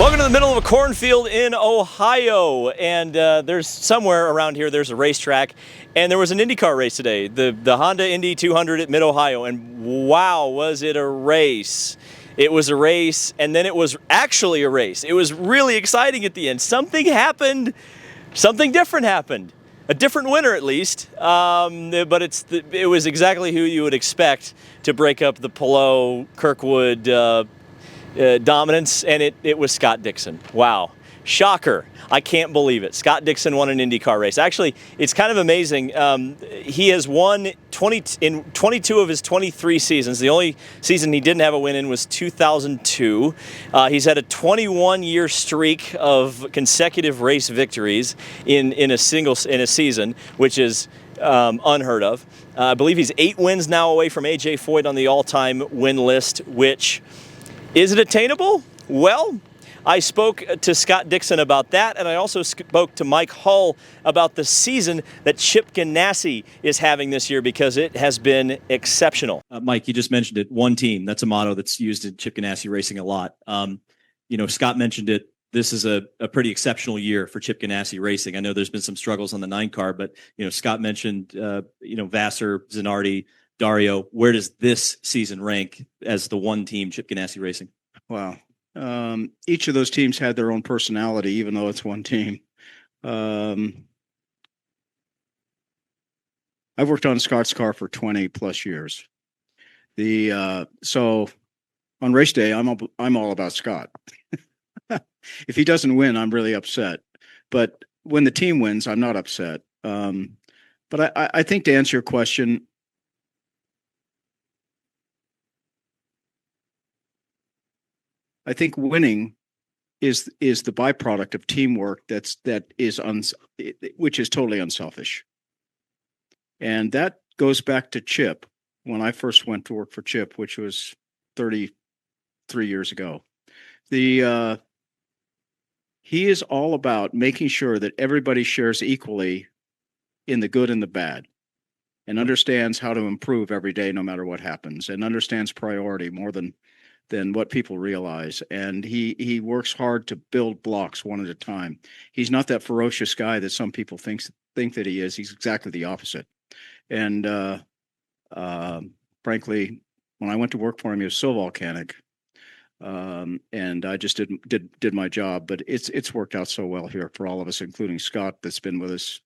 Welcome to the middle of a cornfield in Ohio, and there's somewhere around here there's a racetrack, and there was an IndyCar race today, the Honda Indy 200 at Mid-Ohio, and wow, was it a race. It was a race, and then it was actually a race. It was really exciting at the end. Something happened, something different happened. A different winner, at least, but it was exactly who you would expect to break up the Palou, Kirkwood dominance, and it was Scott Dixon. Wow. Shocker. I can't believe it. Scott Dixon won an IndyCar race. Actually, it's kind of amazing. He has won in 22 of his 23 seasons. The only season he didn't have a win in was 2002. He's had a 21-year streak of consecutive race victories in a season, which is unheard of. I believe he's 8 wins now away from A.J. Foyt on the all-time win list, which, is it attainable? Well, I spoke to Scott Dixon about that, and I also spoke to Mike Hull about the season that Chip Ganassie is having this year, because it has been exceptional. Mike, you just mentioned it. One team. That's a motto that's used in Chip Ganassie racing a lot. Scott mentioned it. This is a pretty exceptional year for Chip Ganassie racing. I know there's been some struggles on the 9 car, but Scott mentioned Vassar, Zanardi, Dario. Where does this season rank as the one team Chip Ganassie racing? Wow. Each of those teams had their own personality, even though it's one team. I've worked on Scott's car for 20 plus years. So on race day, I'm all about Scott. If he doesn't win, I'm really upset. But when the team wins, I'm not upset. But I think, to answer your question, I think winning is the byproduct of teamwork which is totally unselfish. And that goes back to Chip when I first went to work for Chip, which was 33 years ago. He is all about making sure that everybody shares equally in the good and the bad, and understands how to improve every day no matter what happens, and understands priority more than what people realize. And he works hard to build blocks one at a time. He's not that ferocious guy that some people think that he is. He's exactly the opposite. And frankly, when I went to work for him, he was so volcanic. And I just did my job. But it's worked out so well here for all of us, including Scott, that's been with us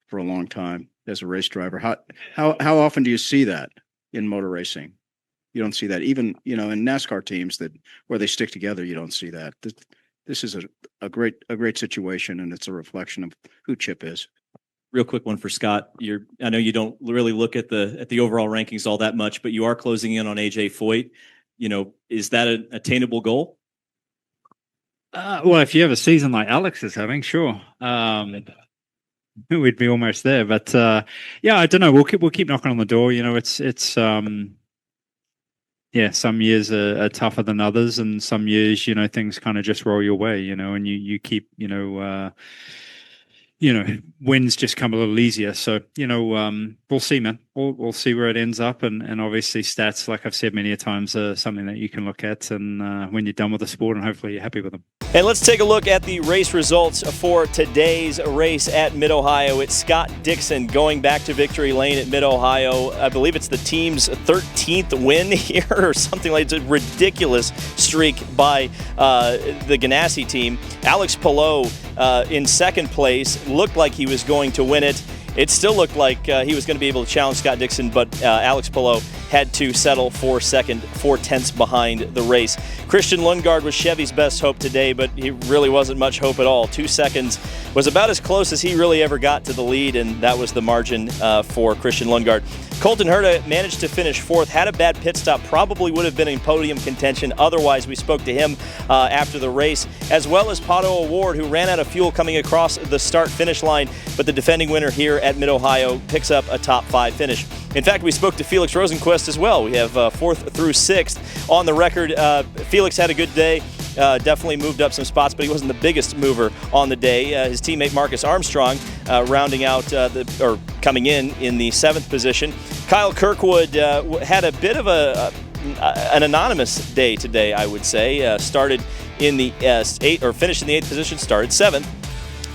for a long time as a race driver. How often do you see that in motor racing? You don't see that. Even, in NASCAR teams where they stick together, you don't see that. This is a great situation, and it's a reflection of who Chip is. Real quick one for Scott. I know you don't really look at the overall rankings all that much, but you are closing in on A.J. Foyt. Is that an attainable goal? Well, if you have a season like Alex is having, sure. We'd be almost there. But yeah, I don't know. We'll keep knocking on the door. It's yeah, some years are tougher than others, and some years, things kind of just roll your way, and you keep, wins just come a little easier. So, we'll see, man. We'll see where it ends up. And obviously stats, like I've said many a times, are something that you can look at and when you're done with the sport, and hopefully you're happy with them. And let's take a look at the race results for today's race at Mid-Ohio. It's Scott Dixon going back to victory lane at Mid-Ohio. I believe it's the team's 13th win here or something like that. It's a ridiculous streak by the Ganassie team. Alex Palou in second place. Looked like he was going to win it. It still looked like he was going to be able to challenge Scott Dixon, but Alex Palou had to settle for second, 4 tenths behind the race. Christian Lundgaard was Chevy's best hope today, but he really wasn't much hope at all. 2 seconds was about as close as he really ever got to the lead, and that was the margin for Christian Lundgaard. Colton Herta managed to finish 4th, had a bad pit stop, probably would have been in podium contention. Otherwise, we spoke to him after the race, as well as Pato O'Ward, who ran out of fuel coming across the start-finish line, but the defending winner here at Mid-Ohio picks up a top 5 finish. In fact, we spoke to Felix Rosenquist as well. We have 4th through 6th on the record. Felix had a good day. Definitely moved up some spots, but he wasn't the biggest mover on the day. His teammate Marcus Armstrong rounding out coming in the 7th position. Kyle Kirkwood had a bit of a an anonymous day today, I would say. Started in the finished in the 8th position, started 7th.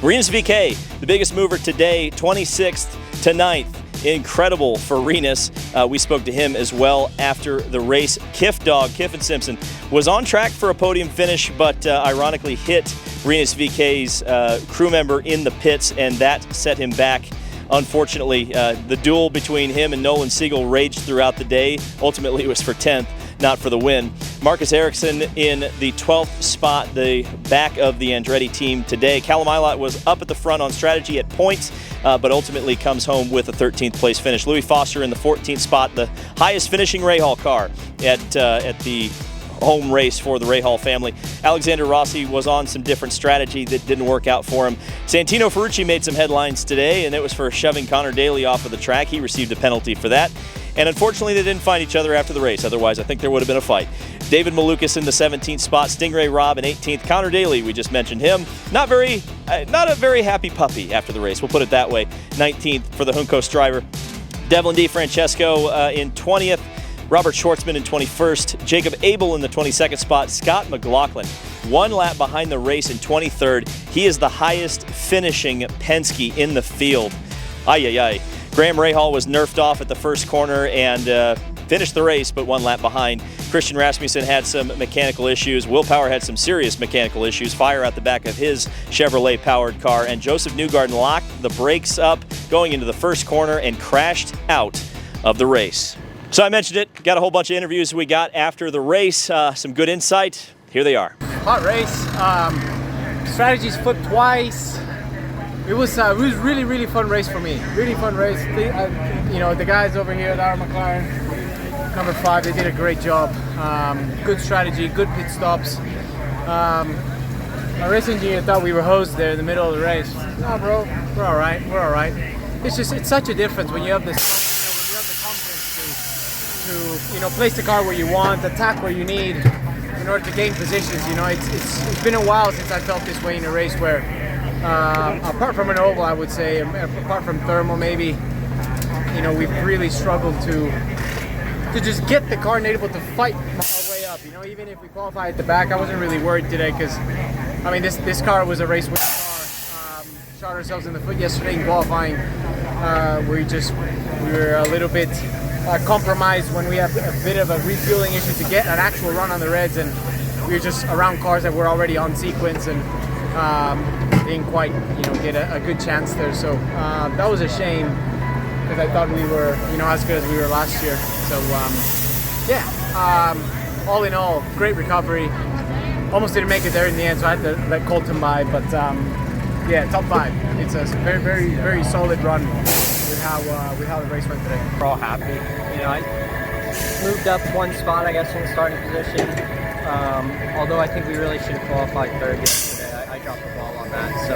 Rinus VeeKay, the biggest mover today, 26th to 9th. Incredible for Rinus. We spoke to him as well after the race. Kiffin Simpson, was on track for a podium finish, but ironically hit Rinus VeeKay's crew member in the pits, and that set him back. Unfortunately, the duel between him and Nolan Siegel raged throughout the day. Ultimately, it was for 10th, not for the win. Marcus Ericsson in the 12th spot, the back of the Andretti team today. Callum Ilott was up at the front on strategy at points, but ultimately comes home with a 13th place finish. Louis Foster in the 14th spot, the highest finishing Rahal car at the home race for the Rahal family. Alexander Rossi was on some different strategy that didn't work out for him. Santino Ferrucci made some headlines today, and it was for shoving Connor Daly off of the track. He received a penalty for that. And unfortunately, they didn't find each other after the race. Otherwise, I think there would have been a fight. David Malukas in the 17th spot, Stingray Robb in 18th. Connor Daly, we just mentioned him. Not a very happy puppy after the race. We'll put it that way. 19th for the Juncos driver. Devlin DeFrancesco in 20th. Robert Schwartzman in 21st. Jacob Abel in the 22nd spot. Scott McLaughlin, 1 lap behind the race in 23rd. He is the highest finishing Penske in the field. Graham Rahal was nerfed off at the first corner and finished the race, but 1 lap behind. Christian Rasmussen had some mechanical issues. Will Power had some serious mechanical issues. Fire out the back of his Chevrolet-powered car. And Joseph Newgarden locked the brakes up going into the first corner and crashed out of the race. So I mentioned it. Got a whole bunch of interviews we got after the race. Some good insight. Here they are. Hot race. Strategies flipped twice. It was really fun race for me. Really fun race. The guys over here at our McLaren, number 5, they did a great job. Good strategy, good pit stops. My race engineer thought we were hosed there in the middle of the race. No, bro, we're all right. We're all right. It's such a difference when you have this, when you have the confidence to place the car where you want, attack where you need in order to gain positions. It's been a while since I felt this way in a race where, apart from an oval, I would say, apart from thermal maybe, we've really struggled to just get the car and able to fight our way up. Even if we qualify at the back, I wasn't really worried today because, this car was a race winning car. Shot ourselves in the foot yesterday in qualifying. We were a little bit compromised when we have a bit of a refueling issue to get an actual run on the Reds, and we were just around cars that were already on sequence and didn't quite get a good chance there. So that was a shame because I thought we were as good as we were last year. So all in all, great recovery. Almost didn't make it there in the end, so I had to let Colton by, but top 5. It's a very solid run with how the race went today. We're all happy. I moved up 1 spot, I guess, in the starting position. Although I think we really should have qualified 3rd yesterday. I dropped the ball on that. So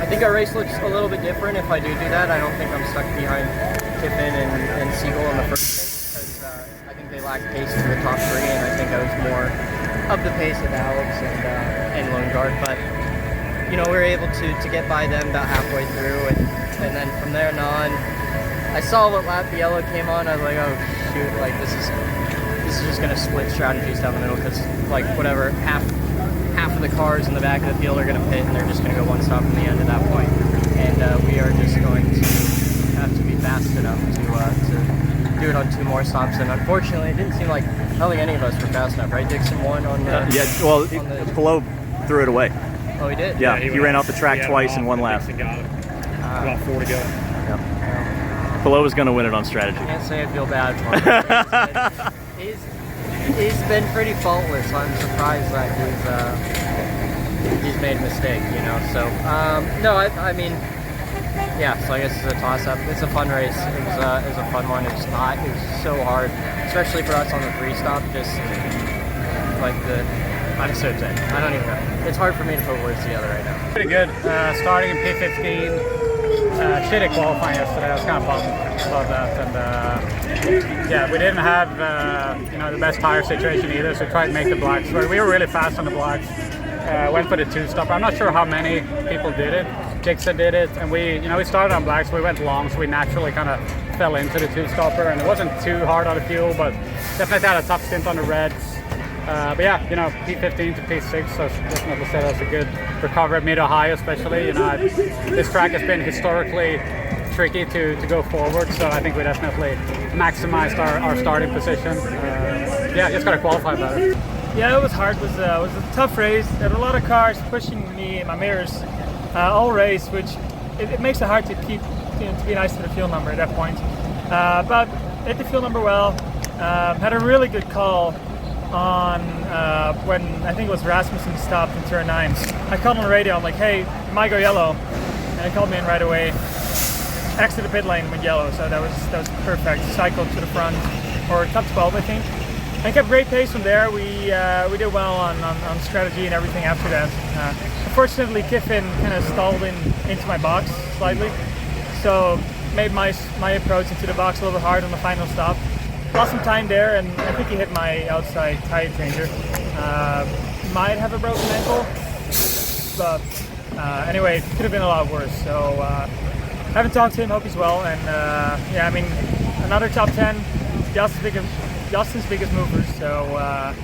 I think our race looks a little bit different if I do that. I don't think I'm stuck behind Kiffin and Siegel in the first stint because I think they lacked pace to the top 3, and I think I was more of the pace of Alex and Lundgaard. But we were able to get by them about halfway through, and then from there on, I saw what lap the yellow came on. I was like, oh shoot, this is just gonna split strategies down the middle because whatever, half of the cars in the back of the field are gonna pit and they're just gonna go 1 stop from the end at that point. And we are just going to have to be fast enough to do it on 2 more stops. And unfortunately, it didn't seem like, I don't think any of us were fast enough, right? Dixon won on the... Palou threw it away. Oh, he did? Yeah, he ran off the track twice in 1 lap. About 4 to go. Yeah. Palou was going to win it on strategy. I can't say I feel bad for him. He's been pretty faultless. I'm surprised that he's made a mistake, So, so I guess it's a toss-up. It's a fun race. It was a fun one. It was hot. It was so hard, especially for us on the 3-stop. I'm so dead. I don't even know. It's hard for me to put words together right now. Pretty good. Starting in P15. Shit at qualifying yesterday. I was kind of bummed about that. And we didn't have the best tire situation either, so we tried to make the blocks. We were really fast on the blocks. Went for the 2-stop. I'm not sure how many people did it. Dixon did it, and we started on blacks. We went long, so we naturally kind of fell into the two-stopper, and it wasn't too hard on the fuel, but definitely had a tough stint on the reds. But yeah, you know, P15 to P6, so definitely said that's a good recovery at Mid-Ohio, especially. You know, this track has been historically tricky to go forward, so I think we definitely maximized our starting position. Yeah, just got to qualify better. Yeah, it was hard. It was a tough race. There were a lot of cars pushing me in my mirrors all race, which it makes it hard to keep, you know, to be nice to the fuel number at that point. But hit the fuel number well. Had a really good call on when I think it was Rasmussen stopped in turn 9. I called on the radio. I'm like, "Hey, it might go yellow," and he called me in right away. Exit the pit lane with yellow, so that was perfect. Cycled to the front, or top 12, I think. And kept great pace from there. We did well on strategy and everything after that. Unfortunately, Kiffin kind of stalled into my box slightly, so made my approach into the box a little bit hard on the final stop. Lost some time there, and I think he hit my outside tire changer. Might have a broken ankle, but anyway, could have been a lot worse. So haven't talked to him. Hope he's well. And yeah, I mean, another top 10. Justin's biggest movers. So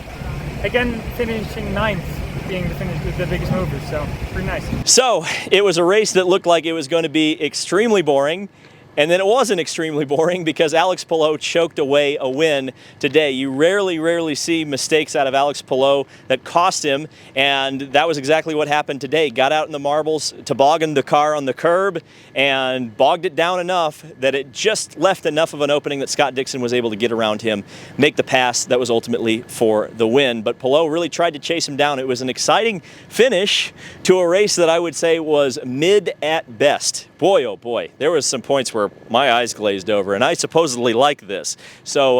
again, finishing 9th. Being the biggest mover, so pretty nice. So it was a race that looked like it was going to be extremely boring, and then it wasn't extremely boring because Alex Palou choked away a win today. You rarely see mistakes out of Alex Palou that cost him, and that was exactly what happened today. Got out in the marbles, tobogganed the car on the curb, and bogged it down enough that it just left enough of an opening that Scott Dixon was able to get around him, make the pass that was ultimately for the win. But Palou really tried to chase him down. It was an exciting finish to a race that I would say was mid at best. Boy, oh boy, there was some points where my eyes glazed over, and I supposedly like this. So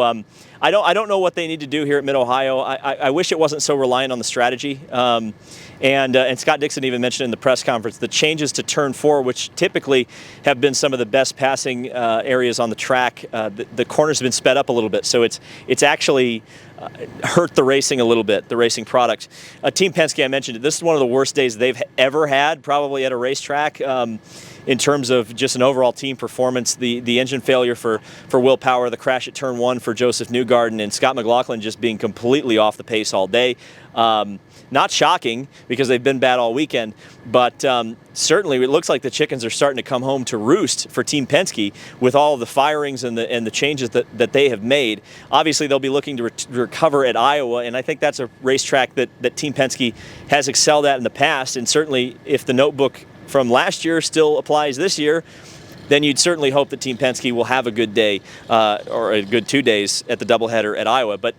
I don't know what they need to do here at Mid-Ohio. I wish it wasn't so reliant on the strategy. And Scott Dixon even mentioned in the press conference the changes to turn 4, which typically have been some of the best passing areas on the track. The corners have been sped up a little bit, so it's actually hurt the racing a little bit, the racing product. Team Penske, I mentioned it. This is one of the worst days they've ever had, probably at a racetrack. In terms of just an overall team performance, the engine failure for Will Power, the crash at turn 1 for Joseph Newgarden, and Scott McLaughlin just being completely off the pace all day. Not shocking because they've been bad all weekend, but certainly it looks like the chickens are starting to come home to roost for Team Penske with all of the firings and the changes that they have made. Obviously, they'll be looking to recover at Iowa, and I think that's a racetrack that Team Penske has excelled at in the past, and certainly if the notebook from last year still applies this year, then you'd certainly hope that Team Penske will have a good day or a good 2 days at the doubleheader at Iowa. But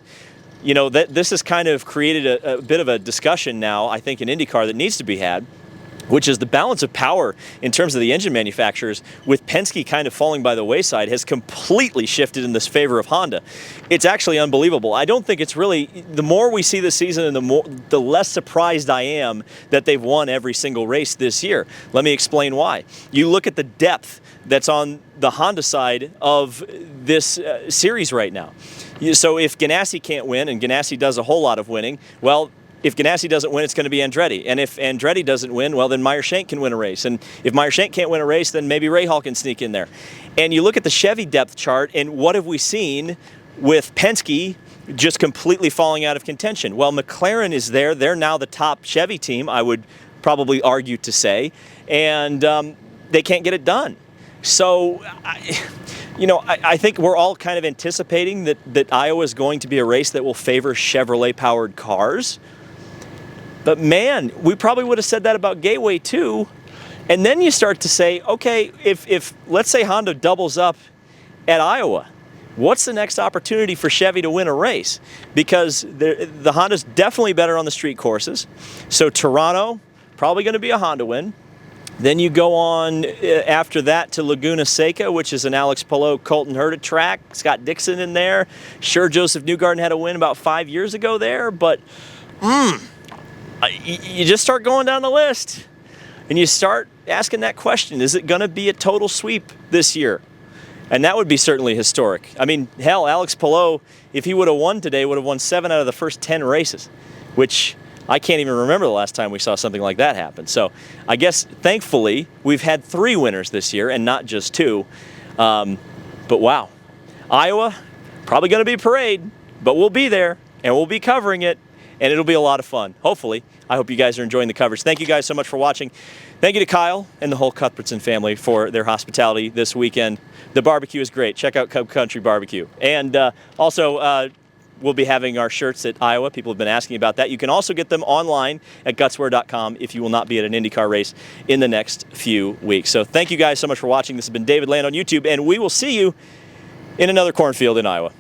you know, this has kind of created a bit of a discussion now, I think, in IndyCar that needs to be had, which is the balance of power in terms of the engine manufacturers, with Penske kind of falling by the wayside, has completely shifted in this favor of Honda. It's actually unbelievable. I don't think it's really, the more we see this season and the less surprised I am that they've won every single race this year. Let me explain why. You look at the depth that's on the Honda side of this series right now. So if Ganassie can't win, and Ganassie does a whole lot of winning, well, if Ganassie doesn't win, it's going to be Andretti. And if Andretti doesn't win, well, then Meyer-Shank can win a race. And if Meyer-Shank can't win a race, then maybe Rahal can sneak in there. And you look at the Chevy depth chart, and what have we seen with Penske just completely falling out of contention? Well, McLaren is there. They're now the top Chevy team, I would probably argue to say. And they can't get it done. So, I think we're all kind of anticipating that Iowa is going to be a race that will favor Chevrolet-powered cars. But man, we probably would have said that about Gateway too. And then you start to say, okay, if let's say Honda doubles up at Iowa, what's the next opportunity for Chevy to win a race? Because the Honda's definitely better on the street courses. So Toronto, probably going to be a Honda win. Then you go on after that to Laguna Seca, which is an Alex Palou, Colton Herta track. Scott Dixon in there. Sure, Joseph Newgarden had a win about 5 years ago there, but you just start going down the list and you start asking that question, is it going to be a total sweep this year? And that would be certainly historic. I mean, hell, Alex Palou, if he would have won today, would have won 7 out of the first 10 races, which I can't even remember the last time we saw something like that happen. So I guess, thankfully, we've had 3 winners this year and not just 2. But wow, Iowa, probably going to be a parade, but we'll be there and we'll be covering it, and it'll be a lot of fun. Hopefully. I hope you guys are enjoying the coverage. Thank you guys so much for watching. Thank you to Kyle and the whole Cuthbertson family for their hospitality this weekend. The barbecue is great. Check out Cub Country Barbecue. And also, we'll be having our shirts at Iowa. People have been asking about that. You can also get them online at gutswear.com if you will not be at an IndyCar race in the next few weeks. So thank you guys so much for watching. This has been David Land on YouTube, and we will see you in another cornfield in Iowa.